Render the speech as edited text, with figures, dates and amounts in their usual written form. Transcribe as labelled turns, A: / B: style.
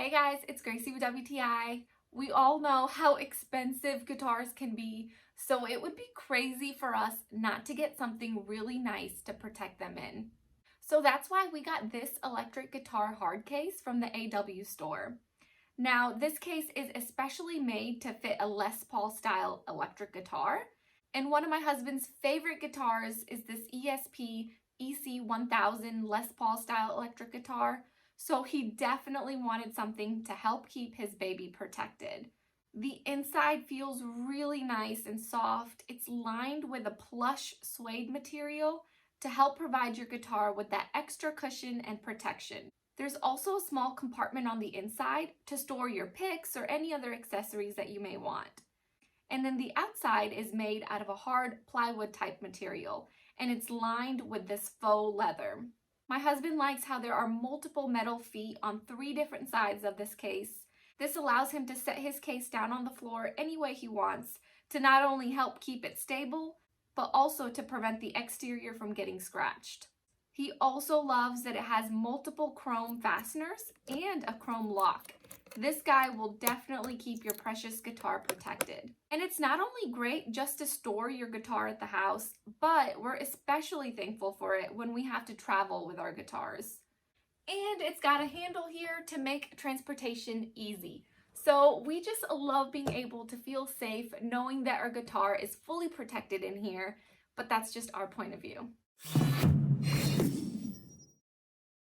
A: Hey guys, it's Gracie with WTI. We all know how expensive guitars can be, so it would be crazy for us not to get something really nice to protect them in. So that's why we got this electric guitar hard case from the AW store. Now, this case is especially made to fit a Les Paul style electric guitar. And one of my husband's favorite guitars is this ESP EC1000 Les Paul style electric guitar. So he definitely wanted something to help keep his baby protected. The inside feels really nice and soft. It's lined with a plush suede material to help provide your guitar with that extra cushion and protection. There's also a small compartment on the inside to store your picks or any other accessories that you may want. And then the outside is made out of a hard plywood type material, and it's lined with this faux leather. My husband likes how there are multiple metal feet on 3 different sides of this case. This allows him to set his case down on the floor any way he wants to not only help keep it stable, but also to prevent the exterior from getting scratched. He also loves that it has multiple chrome fasteners and a chrome lock. This guy will definitely keep your precious guitar protected. And it's not only great just to store your guitar at the house, but we're especially thankful for it when we have to travel with our guitars. And it's got a handle here to make transportation easy. So we just love being able to feel safe knowing that our guitar is fully protected in here, but that's just our point of view.